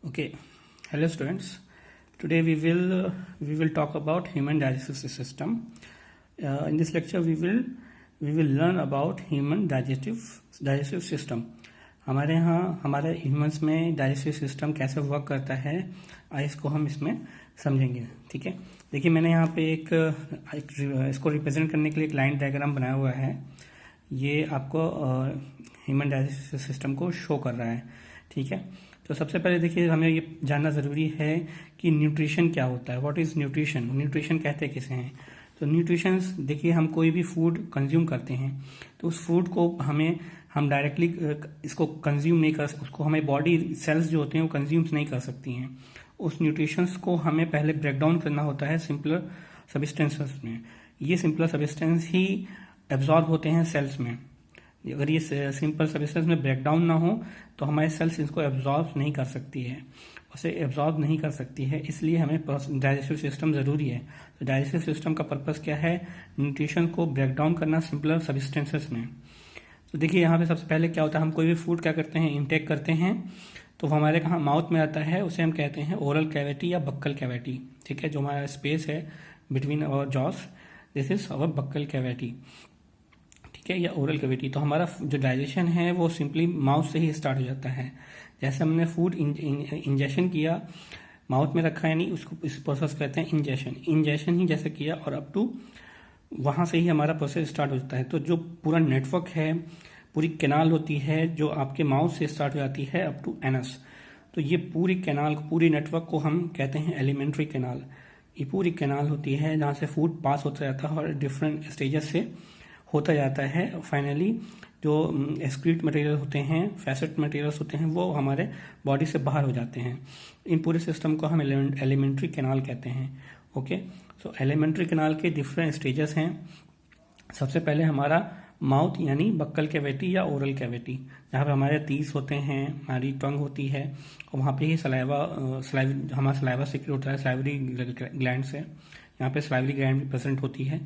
Okay, hello students. Today we will talk about human digestive system. In this lecture we will learn about human digestive system. हमारे यहाँ हमारे humans में digestive system कैसे work करता है इसको हम इसमें समझेंगे. ठीक है, देखिए मैंने यहाँ पे एक इसको रिप्रेजेंट करने के लिए एक लाइन डायग्राम बनाया हुआ है. ये आपको ह्यूमन डाइजेस्टिव सिस्टम को शो कर रहा है. ठीक है, तो सबसे पहले देखिए हमें ये जानना ज़रूरी है कि न्यूट्रिशन क्या होता है. What is nutrition. न्यूट्रिशन कहते किसे हैं. तो न्यूट्रिशन देखिए, हम कोई भी फूड कंज्यूम करते हैं तो उस फूड को हम डायरेक्टली इसको कंज्यूम नहीं कर, उसको हमें बॉडी सेल्स जो होते हैं वो कंज्यूम नहीं कर सकती हैं. उस न्यूट्रिशंस को हमें पहले ब्रेक डाउन करना होता है सिंपलर सब्सटेंसेस में. ये सिंपलर सब्सटेंस ही एब्जॉर्ब होते हैं सेल्स में. अगर ये सिंपल सब्सटेंस में ब्रेक डाउन ना हो तो हमारे सेल्स इसको एब्जॉर्ब नहीं कर सकती है, उसे एब्जॉर्ब नहीं कर सकती है. इसलिए हमें डाइजेस्टिव सिस्टम ज़रूरी है. तो डाइजेस्टिव सिस्टम का पर्पस क्या है, न्यूट्रिशन को ब्रेक डाउन करना सिंपलर सब्सटेंसेस में. तो देखिए यहाँ पे सबसे पहले क्या होता है, हम कोई भी फूड क्या करते हैं, इनटेक करते हैं तो वो हमारे कहाँ माउथ में आता है, उसे हम कहते हैं ओरल कैविटी या बक्कल कैविटी. ठीक है, जो हमारा स्पेस है between our jaws, this is our buccal cavity. ठीक है, या ओरल कैविटी. तो हमारा जो डाइजेशन है वो सिंपली माउथ से ही स्टार्ट हो जाता है. जैसे हमने फूड इंजेशन किया, माउथ में रखा, यानी उसको इस प्रोसेस कहते हैं इंजेशन ही जैसे किया और अप टू वहाँ से ही हमारा प्रोसेस स्टार्ट हो जाता है. तो जो पूरा नेटवर्क है, पूरी कैनाल होती है जो आपके माउथ से स्टार्ट हो जाती है अप टू एनस. तो ये पूरी कैनाल, पूरी नेटवर्क को हम कहते हैं एलिमेंट्री कैनाल. ये पूरी कैनाल होती है जहाँ से फूड पास होता जाता है और डिफरेंट स्टेजेस से होता जाता है. फाइनली जो एक्सक्रीट मटेरियल होते हैं, फैसेट मटेरियल्स होते हैं, वो हमारे बॉडी से बाहर हो जाते हैं. इन पूरे सिस्टम को हम एलिमेंट्री कैनाल कहते हैं. ओके, सो एलिमेंट्री कैनाल के डिफरेंट स्टेजेस हैं. सबसे पहले हमारा माउथ यानी बक्कल कैविटी या ओरल कैविटी, जहाँ पे हमारे टीथ होते हैं, हमारी टंग होती है और वहाँ पे ही हमारा सलाइवा सीक्रेट होता है सलाइवरी ग्लैंड से. यहाँ पे सलाइवरी ग्लैंड भी प्रेजेंट होती है.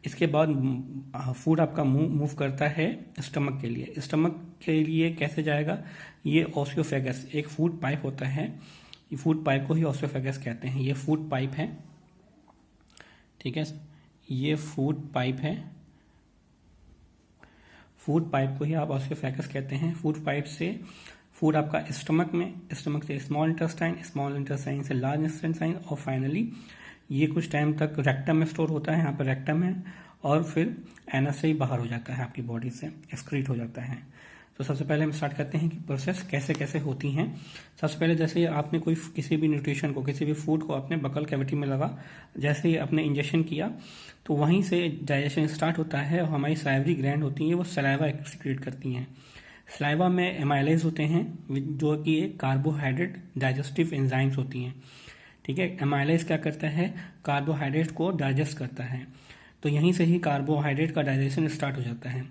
इसके बाद फूड आपका मूव करता है स्टमक के लिए. स्टमक के लिए कैसे जाएगा, ये ओसियोफेगस एक फूड पाइप होता है. ये फूड पाइप को ही ओसियोफेगस कहते हैं. ये फूड पाइप है. ठीक है, ये फूड पाइप है. फूड पाइप को ही आप ओसियोफेगस कहते हैं. फूड पाइप से फूड आपका स्टमक से स्मॉल इंटेस्टाइन से लार्ज इंटेस्टाइन और फाइनली ये कुछ टाइम तक रेक्टम में स्टोर होता है. यहाँ पर रेक्टम है और फिर एनस से ही बाहर हो जाता है, आपकी बॉडी से एक्सक्रीट हो जाता है. तो सबसे पहले हम स्टार्ट करते हैं कि प्रोसेस कैसे कैसे होती हैं. सबसे पहले जैसे आपने किसी भी न्यूट्रिशन को, किसी भी फूड को अपने बकल कैविटी में लगा, जैसे ही आपने इंजेक्शन किया तो वहीं से डाइजेशन स्टार्ट होता है और हमारी सलाइवरी ग्लैंड होती है वो सलाइवा एक्सक्रीट करती हैं. सलाइवा में एमाइलेज होते हैं जो कि कार्बोहाइड्रेट डाइजेस्टिव एंजाइम्स होती हैं. ठीक है, एमाइलेज क्या करता है, कार्बोहाइड्रेट को डाइजेस्ट करता है. तो यहीं से ही कार्बोहाइड्रेट का डाइजेशन स्टार्ट हो जाता है.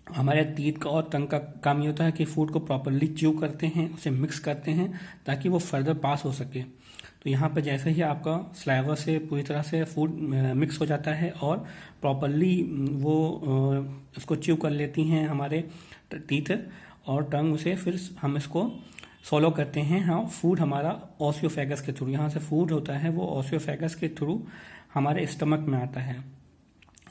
हमारे टीथ का और टंग का काम ये होता है कि फूड को प्रॉपरली च्यू करते हैं, उसे मिक्स करते हैं ताकि वो फर्दर पास हो सके. तो यहाँ पर जैसे ही आपका स्लाइवा से पूरी तरह से फूड मिक्स हो जाता है और प्रॉपरली वो उसको च्यू कर लेती हैं हमारे टीथ और टंग, उसे फिर हम इसको सोलो करते हैं. हाँ, फूड हमारा ओसियोफेगस के थ्रू, यहाँ से फूड होता है वो ओसियोफेगस के थ्रू हमारे स्टमक में आता है.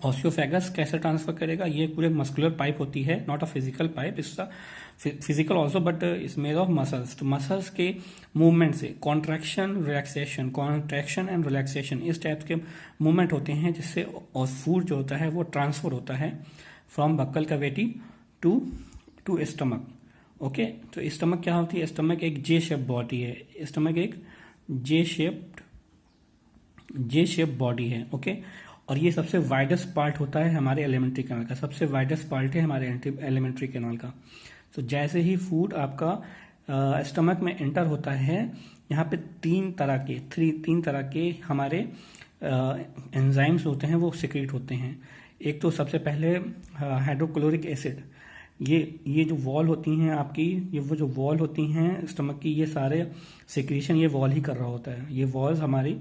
ओसियोफेगस कैसे ट्रांसफर करेगा, ये पूरे मस्कुलर पाइप होती है, not a physical pipe. It's physical also but it's made of muscles. तो मसल्स के मूवमेंट से कॉन्ट्रैक्शन एंड रिलैक्सेशन इस टाइप के मूवमेंट होते हैं जिससे फूड जो होता है वो ट्रांसफर होता है from buccal cavity to stomach. Okay, तो स्टमक क्या होती है, स्टमक एक जे शेप बॉडी है. स्टमक एक जे शेप बॉडी है. ओके, और ये सबसे वाइडेस्ट पार्ट होता है हमारे एलिमेंट्री कैनाल का. सबसे वाइडेस्ट पार्ट है हमारे एलिमेंट्री कैनाल का. तो जैसे ही फूड आपका स्टमक में एंटर होता है, यहाँ पे तीन तरह के हमारे एंजाइम्स होते हैं वो सिक्रीट होते हैं. एक तो सबसे पहले हाइड्रोक्लोरिक एसिड. ये जो वॉल होती हैं आपकी, वो जो वॉल होती हैं स्टमक की, ये सारे सिक्रीशन ये वॉल ही कर रहा होता है. ये वॉल्स हमारी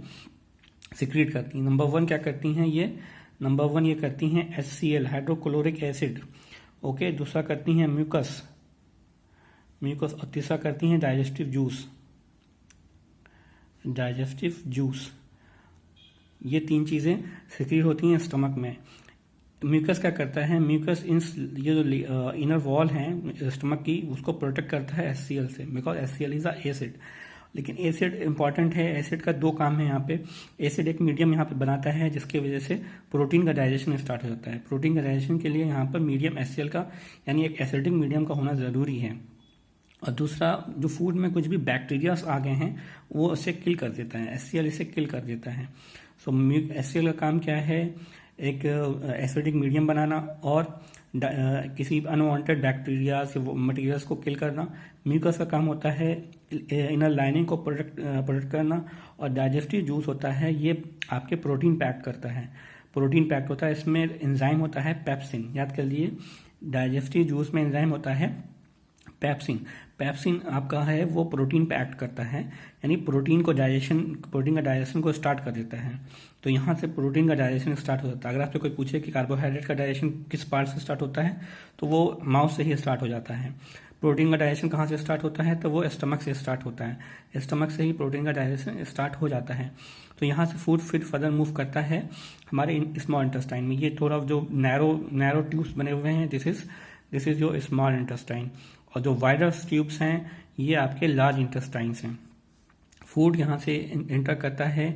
सिक्रीट करती हैं. नंबर वन क्या करती हैं, ये करती हैं HCl हाइड्रोक्लोरिक एसिड. ओके, दूसरा करती हैं म्यूकस और तीसरा करती हैं डाइजेस्टिव जूस. डाइजेस्टिव जूस, ये 3 चीज़ें सिक्रीट होती हैं स्टमक में। म्यूकस क्या करता है, म्यूकस ये जो इनर वॉल है स्टमक की उसको प्रोटेक्ट करता है HCl से, because HCl is a acid. लेकिन एसिड इंपॉर्टेंट है, एसिड का 2 काम है यहाँ पे। एसिड एक मीडियम यहाँ पे बनाता है जिसकी वजह से प्रोटीन का डाइजेशन स्टार्ट हो जाता है। प्रोटीन का डाइजेशन के लिए यहाँ पर मीडियम HCl का यानी एक एसिडिक मीडियम का होना ज़रूरी है। और दूसरा, जो फूड में कुछ भी बैक्टीरियाज आ गए हैं वो उसे किल कर देता है, HCl इसे किल कर देता है। सो HCl का काम क्या है, एक एसिडिक मीडियम बनाना और किसी अनवांटेड बैक्टीरिया से मटेरियल्स को किल करना। म्यूकस का काम होता है इनर लाइनिंग को प्रोटेक्ट करना। और डाइजेस्टिव जूस होता है ये आपके प्रोटीन पैक करता है, प्रोटीन पैक होता है। इसमें एंजाइम होता है पेप्सिन, याद कर लिए, डाइजेस्टिव जूस में एंजाइम होता है पेप्सिन। पेप्सिन आपका है वो प्रोटीन पे एक्ट करता है, यानी प्रोटीन का डाइजेशन को स्टार्ट कर देता है। तो यहाँ से प्रोटीन का डाइजेशन स्टार्ट हो जाता है। अगर आपसे कोई पूछे कि कार्बोहाइड्रेट का डाइजेशन किस पार्ट से स्टार्ट होता है, तो वो माउथ से ही स्टार्ट हो जाता है। प्रोटीन का डाइजेशन कहाँ से स्टार्ट होता है, तो वो स्टमक से स्टार्ट होता है। स्टमक से ही प्रोटीन का डाइजेशन स्टार्ट हो जाता है। तो यहाँ से फूड फिर फर्दर मूव करता है हमारे स्मॉल इंटेस्टाइन में। ये थोड़ा जो नैरो ट्यूब्स बने हुए हैं, this is your small intestine. और जो वाइडर ट्यूब्स हैं ये आपके लार्ज इंटेस्टाइन्स हैं। फूड यहाँ से एंटर करता है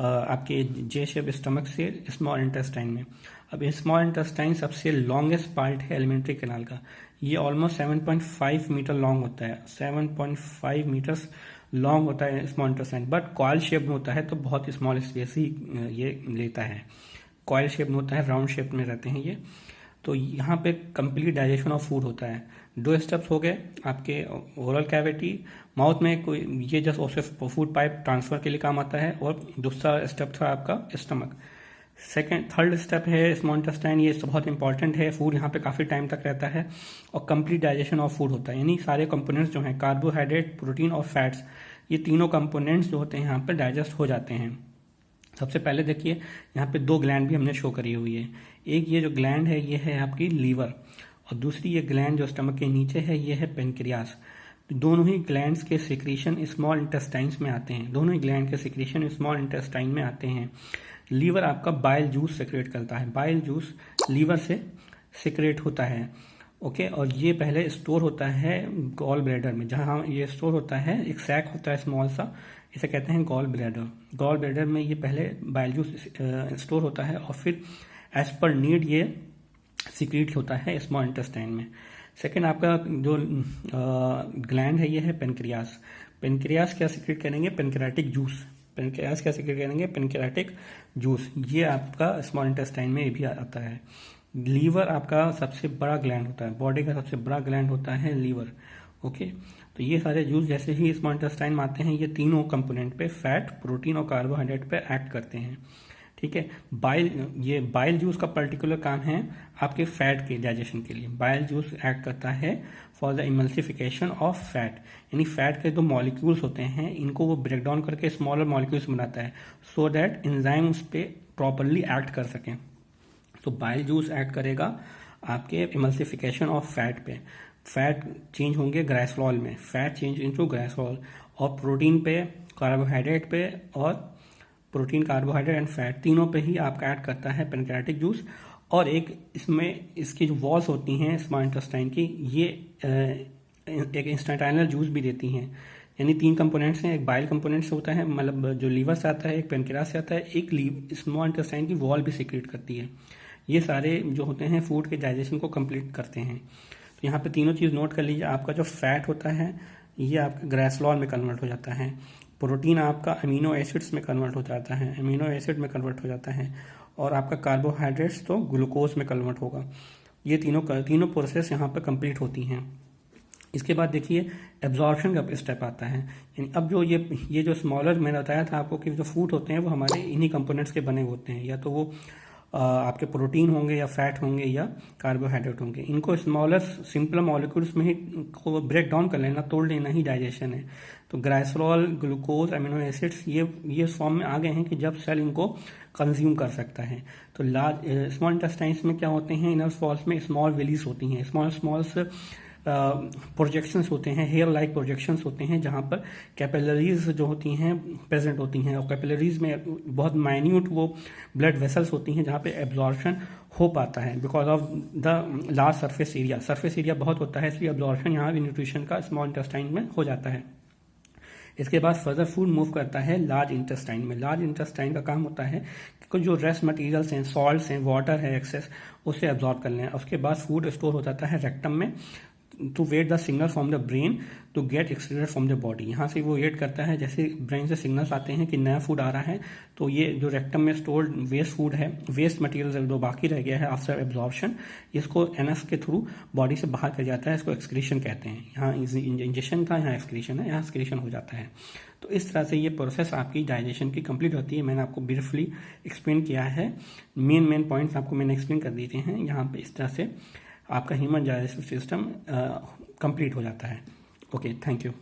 आपके जे शेप स्टमक से स्मॉल इंटेस्टाइन में। अब स्मॉल इंटेस्टाइन सबसे लॉन्गेस्ट पार्ट है एलिमेंट्री कैनाल का। ये ऑलमोस्ट 7.5 मीटर लॉन्ग होता है, 7.5 मीटर्स लॉन्ग होता है small intestine. But coil shape में होता है तो बहुत स्मॉल स्पेस ही ये लेता है। कॉइल शेप में होता है, राउंड शेप में रहते हैं ये। तो यहाँ पे कंप्लीट डाइजेशन ऑफ फूड होता है। 2 स्टेप्स हो गए आपके ओरल कैविटी, माउथ में कोई ये जस्ट फूड पाइप ट्रांसफर के लिए काम आता है। और दूसरा स्टेप था आपका स्टमक। थर्ड स्टेप है स्मॉल इंटेस्टाइन, ये बहुत इंपॉर्टेंट है। फूड यहाँ पे काफ़ी टाइम तक रहता है और कंप्लीट डाइजेशन ऑफ फूड होता है, यानी सारे कंपोनेंट्स जो हैं कार्बोहाइड्रेट, प्रोटीन और फैट्स, ये तीनों कंपोनेंट्स जो होते हैं यहाँ पर डाइजेस्ट हो जाते हैं। सबसे पहले देखिए यहाँ पे 2 ग्लैंड भी हमने शो करी हुई है। एक ये जो ग्लैंड है ये है आपकी लीवर, और दूसरी ये ग्लैंड जो स्टमक के नीचे है ये है पेनक्रियास। दोनों ही ग्लैंड्स के सिक्रीशन स्मॉल इंटेस्टाइन्स में आते हैं, दोनों ही ग्लैंड के सिक्रीशन स्मॉल इंटेस्टाइन में आते हैं। लीवर आपका बाइल जूस सिक्रेट करता है, बाइल जूस लीवर से सिक्रेट होता है। ओके, और ये पहले स्टोर होता है गॉल ब्लैडर में, जहाँ ये स्टोर होता है एक सैक होता है स्मॉल सा, इसे कहते हैं गॉल ब्लैडर। गॉल ब्लैडर में ये पहले बाइल जूस स्टोर होता है और फिर एज पर नीड ये सिक्रीट होता है स्मॉल इंटेस्टाइन में। सेकेंड आपका जो ग्लैंड है ये है पेनक्रियास। पेनक्रियास क्या सिक्रेट करेंगे, पेनक्रियाटिक जूस। पेनक्रियास क्या सिक्रेट करेंगे, पेनक्रियाटिक जूस। ये आपका स्मॉल इंटेस्टाइन में भी आता है। लीवर आपका सबसे बड़ा ग्लैंड होता है, बॉडी का सबसे बड़ा ग्लैंड होता है लीवर। ओके, तो ये सारे जूस जैसे ही स्मॉल इंटेस्टाइन में आते हैं ये तीनों कंपोनेंट पे, फैट, प्रोटीन और कार्बोहाइड्रेट पे एक्ट करते हैं। ठीक है, ये बाइल जूस का पर्टिकुलर काम है आपके फैट के डाइजेशन के लिए। बाइल जूस एक्ट करता है for the emulsification of fat, यानी फैट के जो मॉलिक्यूल्स होते हैं इनको वो ब्रेक डाउन करके स्मॉलर मॉलिक्यूल्स बनाता है, सो दैट एंजाइम उस पे प्रॉपरली एक्ट कर सकें। तो बाइल जूस एक्ट करेगा आपके इमल्सिफिकेशन ऑफ फैट पे। फैट चेंज होंगे ग्लाइसरॉल में, फैट चेंज इनटू ग्लाइसरॉल। और प्रोटीन पे, कार्बोहाइड्रेट पे, और प्रोटीन, कार्बोहाइड्रेट एंड फैट तीनों पे ही आपका ऐड करता है पेनक्रियाटिक जूस। और एक इसमें इसकी जो वॉल्स होती हैं स्मॉल इंटेस्टाइन की, ये एक इंस्टेंटाइनल जूस भी देती हैं। यानी 3 कंपोनेंट्स हैं, एक बाइल कंपोनेंट से होता है, मतलब जो लीवर से आता है, एक पेनक्रियास से आता है, एक स्मॉल इंटेस्टाइन की वॉल भी सिक्रेट करती है। ये सारे जो होते हैं फूड के डाइजेशन को कंप्लीट करते हैं। तो यहाँ पे तीनों चीज़ नोट कर लीजिए। आपका जो फैट होता है ये आपका ग्लाइसरॉल में कन्वर्ट हो जाता है। प्रोटीन आपका अमीनो एसिड्स में कन्वर्ट हो जाता है, अमीनो एसिड में कन्वर्ट हो जाता है। और आपका कार्बोहाइड्रेट्स तो ग्लूकोज में कन्वर्ट होगा। ये तीनों प्रोसेस यहाँ पर कंप्लीट होती हैं। इसके बाद देखिए एब्जॉर्प्शन का स्टेप आता है। यानी अब जो ये जो स्मॉलर मैंने बताया था आपको कि जो फूड होते हैं वो हमारे इन्हीं कंपोनेंट्स के बने होते हैं, या तो वो आपके प्रोटीन होंगे या फैट होंगे या कार्बोहाइड्रेट होंगे। इनको स्मॉलर सिंपल मॉलिक्यूल्स में ही को ब्रेक डाउन कर लेना, तोड़ लेना ही डाइजेशन है। तो ग्लाइसरॉल, ग्लूकोज, अमीनो एसिड्स ये फॉर्म में आ गए हैं कि जब सेल इनको कंज्यूम कर सकता है। तो स्मॉल इंटेस्टाइन्स में क्या होते हैं, इनर वॉल्स में स्मॉल वेलीज होती हैं, स्मॉल्स प्रोजेक्शंस होते हैं, हेयर लाइक प्रोजेक्शंस होते हैं, जहाँ पर कैपिलरीज जो होती हैं प्रेजेंट होती हैं, और कैपिलरीज में बहुत माइन्यूट वो ब्लड वेसल्स होती हैं जहाँ पे एब्जॉर्प्शन हो पाता है because of the large surface area. Surface area बहुत होता है, इसलिए एब्जॉर्प्शन यहाँ भी न्यूट्रिशन का स्मॉल इंटेस्टाइन में हो जाता है। इसके बाद फर्दर फूड मूव करता है लार्ज इंटेस्टाइन में। लार्ज इंटेस्टाइन का काम होता है कि कुछ जो रेस्ट मटेरियल्स हैं, सॉल्ट्स हैं, वाटर है एक्सेस, उसे एब्जॉर्ब कर लें। उसके बाद फूड स्टोर हो जाता है रेक्टम में to wait the signal from the brain to get excreted from the body. यहाँ से वो वेट करता है, जैसे ब्रेन से सिग्नल्स आते हैं कि नया फूड आ रहा है, तो ये जो रेक्टम में स्टोर्ड वेस्ट फूड है, वेस्ट मटेरियल जो बाकी रह गया है आफ्टर एब्जॉर्प्शन, इसको एनएस के थ्रू बॉडी से बाहर कर जाता है। इसको एक्सक्रीशन कहते हैं। यहाँ इंजेक्शन था, यहाँ एक्सक्रीशन है, यहाँ एक्सक्रीशन हो जाता है। तो इस तरह से ये प्रोसेस आपकी डाइजेशन की कंप्लीट होती है। मैंने आपको ब्रीफली एक्सप्लेन किया है, मेन पॉइंट्स आपको मैंने एक्सप्लेन कर दिए हैं। यहाँ पे इस तरह से आपका ह्यूमन डाइजेस्टिव सिस्टम कंप्लीट हो जाता है। Okay, thank you.